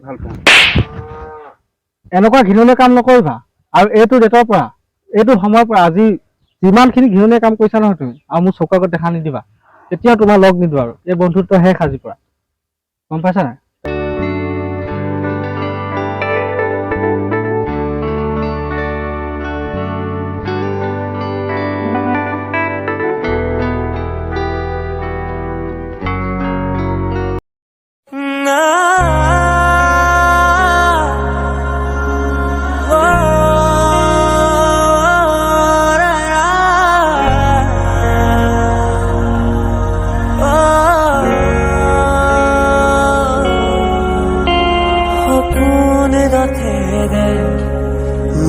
ভাল পাওঁ। এনেকুৱা ঘৃণনীয় কাম নকৰিবা। আৰু এইটো ডেটৰ পৰা, এইটো সময়ৰ পৰা আজি যিমানখিনি ঘৃণনীয় কাম কৰিছা নহয় তুমি, আৰু মোৰ চকুৰ আগত দেখা নিদিবা, তেতিয়াও তোমাৰ লগ নিদিওঁ আৰু এই বন্ধুত্ব শেষ আজিৰ পৰা। গম পাইছা নাই?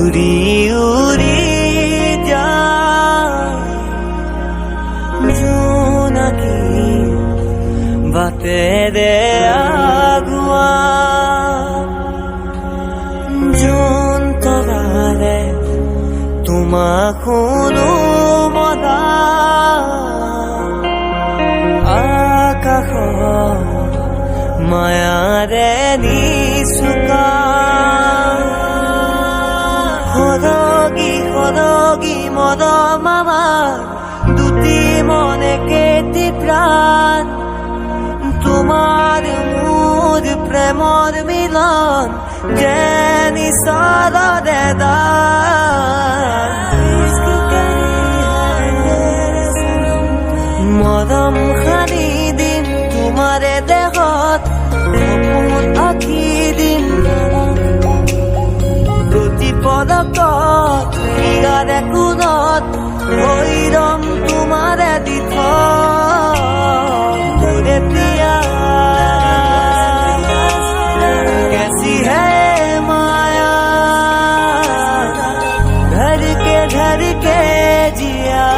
উৰি উৰি যায় জোনাকী বাটেৰে আগুৱা জোন তৰাৰে তোমাক শুনো মনা আকাশৰ মায়াৰে নিচুকা সৰগী সৰগী মৰম আমাৰ দুটি মনে কেটি প্ৰাণ তোমাৰ মোৰ প্ৰেমৰ মিলন যেন ঈশ্বৰৰে দান মৰম সানি দিম তোমাৰে দেহত সপোন আঁকি দিম পদকত ইয়াৰে কোনত ভৈৰম তোমাৰে দিথ মোৰে প্ৰিয়া कैसी है माया धर के जिया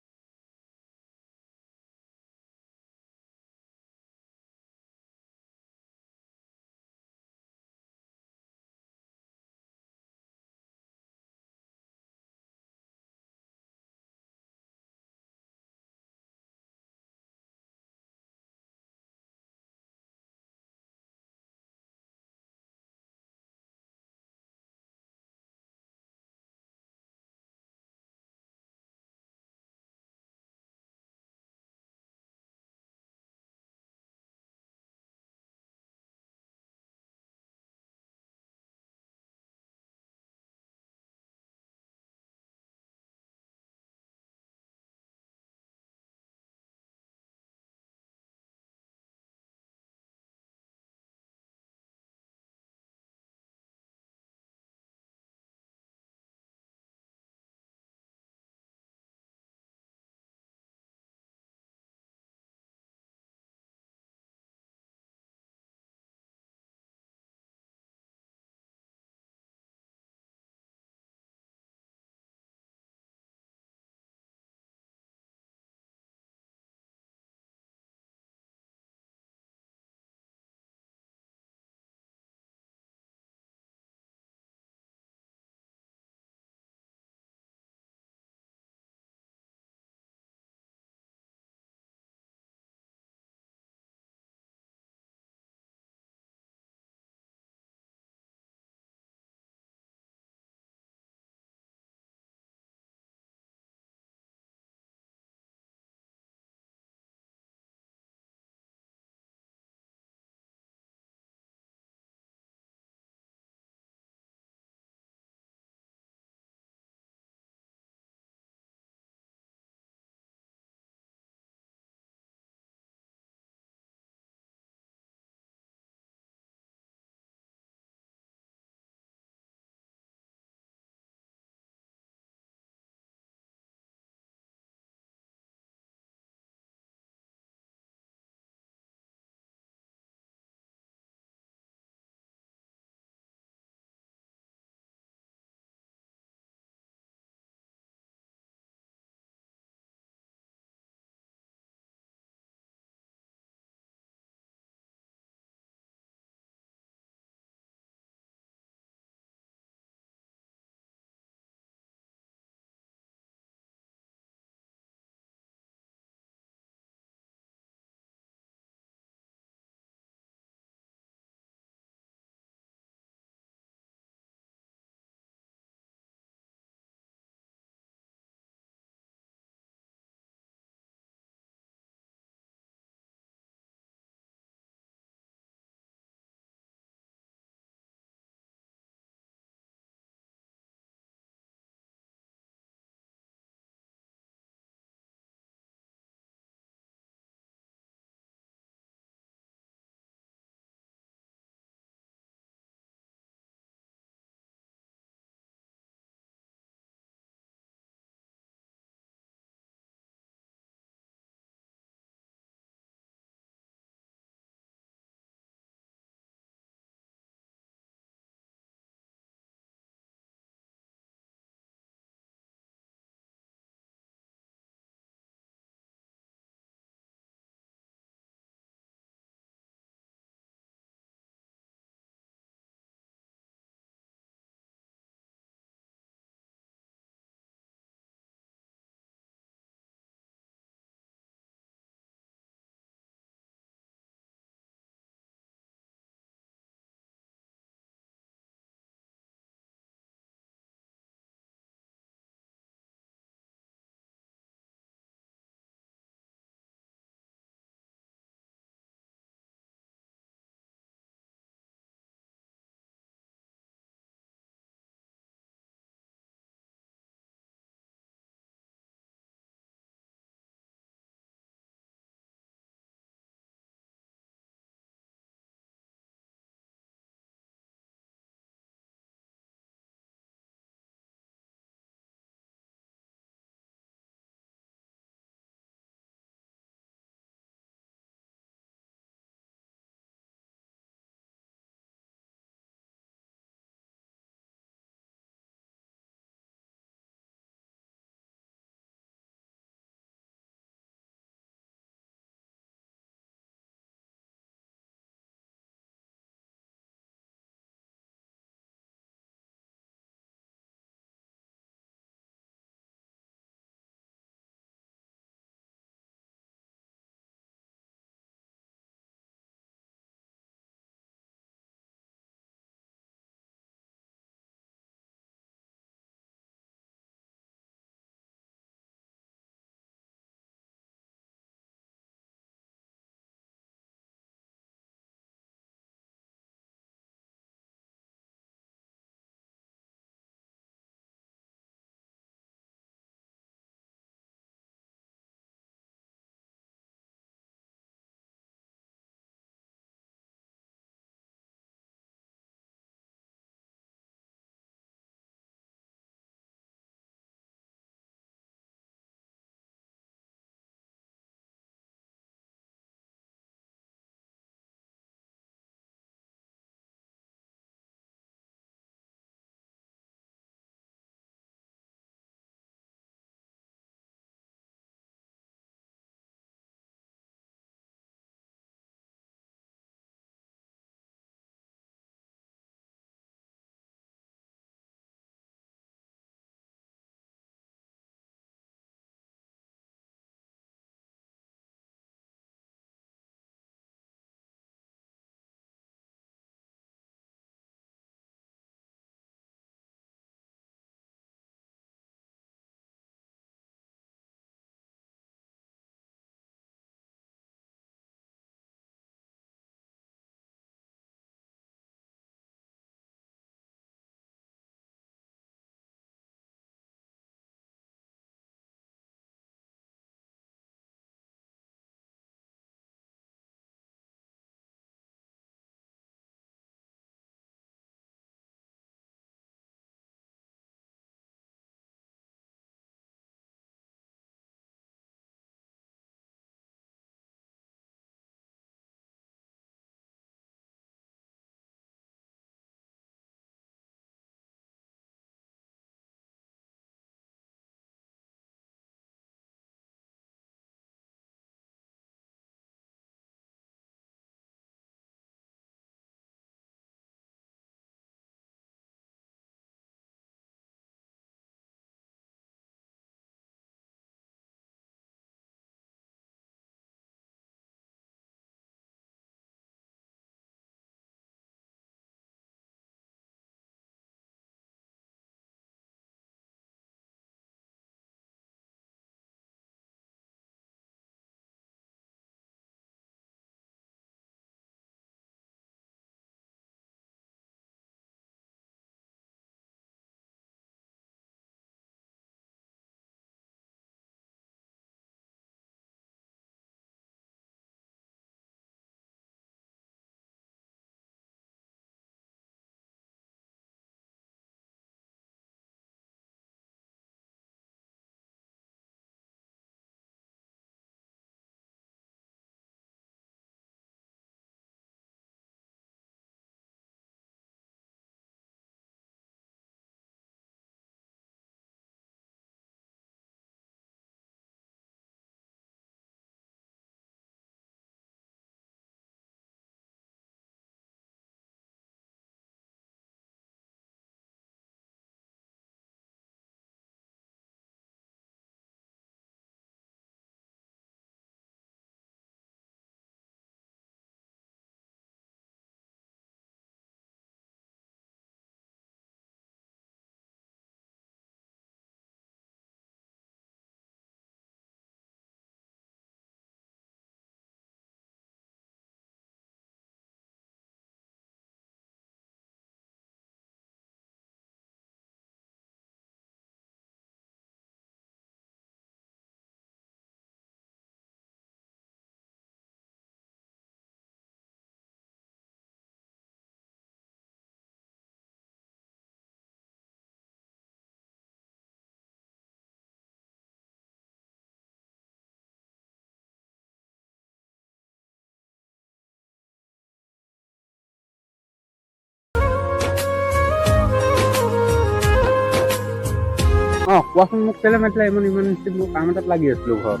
অঁ কোৱাচোন মোক কেলে মাতিলা ইমান ইমাৰ্জেঞ্চি মোৰ কাম এটাত লাগি আছিলোঁ ঘৰত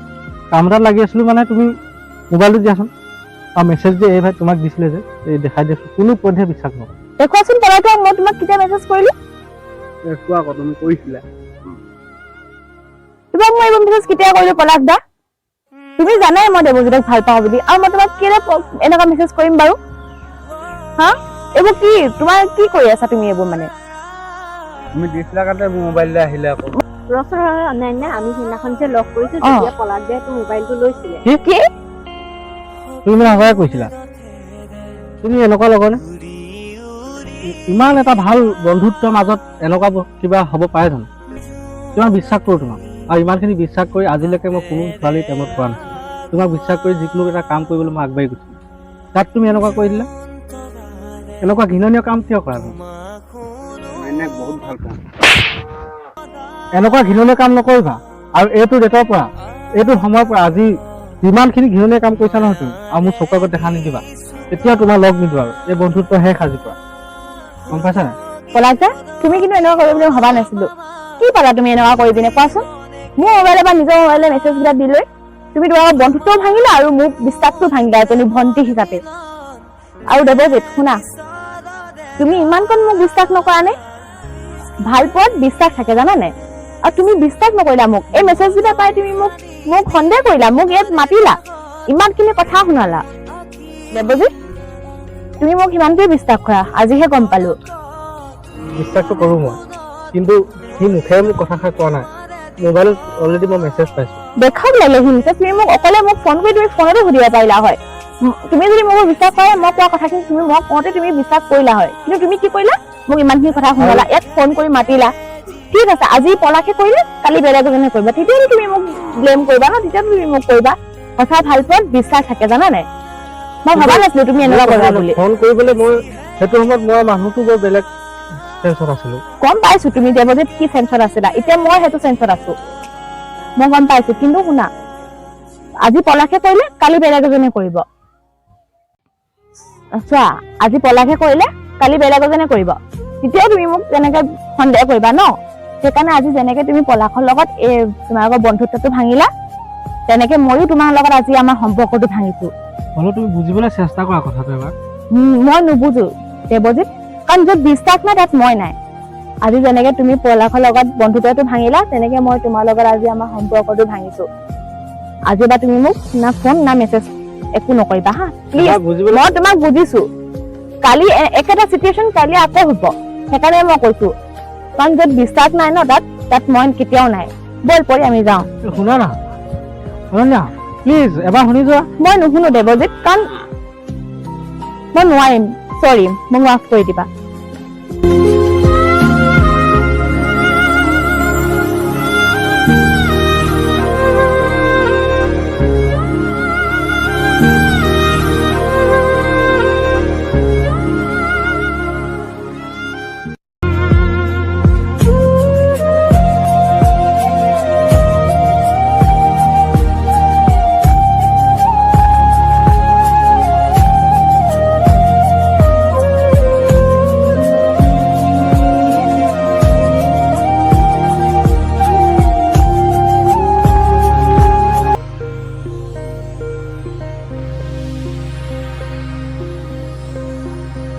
কাম এটাত লাগি আছিলোঁ মানে তুমি মোবাইলটো দিয়াচোন আৰু মেছেজ যে এই ভাই তোমাক দিছিলে যে এই দেখাই দিয়াচোন কোনো পধ্যে বিশ্বাস নকৰা দেখুৱাচোন পলাশদা মই তোমাক কেতিয়া মেছেজ কৰিলো কোৱা আকৌ তুমি কৰিছিলা তোমাক মই এইবোৰ মেছেজ কেতিয়া কৰিলো পলাশদা তুমি জানাই মই দেৱজিতক ভাল পাওঁ বুলি আৰু মই তোমাক কেলে এনেকুৱা মেছেজ কৰিম বাৰু হা এইবোৰ কি তোমাৰ কি কৰি আছা তুমি এইবোৰ মানে তুমি দিছিলা কাৰণে মোৰ মোবাইললৈ আহিলে আকৌ ৰচৰ অনলাইন আমি সেইদিনাখন যে লগ কৰিছো অ। তেতিয়া পলাশদাই তোৰ মোবাইলটো লৈছিলে কি তুমি মানে সঁচাই কৈছিলা তুমি এনেকুৱা লগৰনে ইমান এটা ভাল বন্ধুত্বৰ মাজত এনেকুৱা কিবা হ'ব পাৰে জানো কিমান বিশ্বাস কৰোঁ তোমাক আৰু ইমানখিনি বিশ্বাস কৰি আজিলৈকে মই কোনো ছোৱালী প্ৰেমত পৰা নাছিলোঁ তোমাক বিশ্বাস কৰি যিকোনো এটা কাম কৰিবলৈ মই আগবাঢ়ি গৈছিলোঁ তাত তুমি এনেকুৱা কৰি দিলা এনেকুৱা ঘৃণনীয় কাম কিয় কৰা তুমি মই এনেক বহুত ভাল পাওঁ এনেকুৱা ঘৃণনীয় কাম নকৰিবা আৰু এইটো ডেটৰ পৰা এইটো সময়ৰ পৰা আজি যিমানখিনি ঘৃণনীয় কাম কৰিছা নহয় তুমি আৰু মোৰ চকুৰ আগত দেখা নিদিবা তেতিয়া তোমাৰ লগ নিদিওঁ আৰু এই বন্ধুত্ব শেষ আজিৰ পৰা গম পাইছা নাই পলাশদা তুমি কিন্তু এনেকুৱা কৰিম বুলি ভবা নাছিলো কি পালা তুমি এনেকুৱা কৰি পিনে কোৱাচোন মোৰ মোবাইলে বা নিজৰ মোবাইলে মেছেজ কেইটা দি লৈ তুমি তোমাৰ বন্ধুত্বও ভাঙিলা আৰু মোক বিশ্বাসটো ভাঙিলা এজনী ভণ্টি হিচাপে আৰু দেৱজিত শুনা তুমি ইমানকণ মোক বিশ্বাস নকৰা নে ভাল পোৱাত বিশ্বাস থাকে জানানে আৰু তুমি বিশ্বাস নকৰিলা মোক এই মেছেজ কেইটা পাই তুমি মোক সন্দেহ কৰিলা মোক ইয়াত মাতিলা ইমানখিনি কথা শুনালা দেৱজিত তুমি মোক ইমানটোৱে বিশ্বাস কৰা আজিহে গম পালো বিশ্বাসটো কৰোঁ মই কিন্তু সি মুখেৰে মোক কথাষাৰ কোৱা নাই মোবাইলত অলৰেডি মই মেছেজ পাইছোঁ দেখাব লাগে হিংসা তুমি মোক অকলে মোক ফোন কৰি তুমি ফোনতে সুধিব পাৰিলা হয় তুমি যদি মোক বিশ্বাস কৰা মই কোৱা কথাখিনি তুমি মোক কওঁতে তুমি বিশ্বাস কৰিলা হয় কিন্তু তুমি কি কৰিলা মোক ইমানখিনি কথা শুনালা ইয়াত ফোন কৰি মাতিলা ঠিক আছে আজি পলাশে কৰিলে কালি বেলেগ এজনে কৰিবা তেতিয়াতো তুমি মোক ব্লেম কৰিবা ন তেতিয়াতো তুমি মোক কৰিবা সঁচা ভাল পোৱাত বিশ্বাস থাকে জানানে মই ভবা নাছিলো তুমি এনেকুৱা কৰিবা বুলি ফোন কৰিবলৈ মই সেইটো সময়ত মই মানুহটো বৰ বেলেগ টেনচন আছিলোঁ গম পাইছো তুমি দেৱজিত কি চেঞ্চত আছিলা এতিয়া মই সেইটো চেঞ্চত আছো মই গম পাইছো কিন্তু শুনা আজি পলাশে কৰিলে কালি বেলেগ এজনে কৰিব চোৱা আজি পলাশে কৰিলে কালি বেলেগ এজনে কৰিব তেতিয়াও তুমি মোক তেনেকে সন্দেহ কৰিবা ন সেইকাৰণে আজি যেনেকে তুমি পলাশৰ লগত এই তোমালোকৰ বন্ধুত্বটো ভাঙিলা তেনেকে ময়ো তোমাৰ লগত আজি আমাৰ সম্পৰ্কটো ভাঙিছো হ'লেও তুমি বুজিবলৈ চেষ্টা কৰা কথাটো এবাৰ মই নুবুজো দেৱজিত কাৰণ য'ত বিশ্বাস নাই তাত মই নাই আজি যেনেকে তুমি পলাশৰ লগত বন্ধুত্বটো ভাঙিলা তেনেকে মই তোমাৰ লগত আজি আমাৰ সম্পৰ্কটো ভাঙিছো আজি বা তুমি মোক না ফোন না মেছেজ একো নকৰিবা হা প্লিজ বুজিবলৈ মই তোমাক বুজিছো কালি একেটা চিটুৱেশ্যন কালি আকৌ হ'ব সেইকাৰণে মই কৈছো কাৰণ য'ত বিশ্বাস নাই ন তাত মই কেতিয়াও নাই বল পৰি আমি যাওঁ শুনা না অনন্যা প্লিজ এবাৰ শুনি যোৱা মই নুশুনো দেৱজিত কাৰণ মই নোৱাৰিম চৰি মোক মাফ কৰি দিবা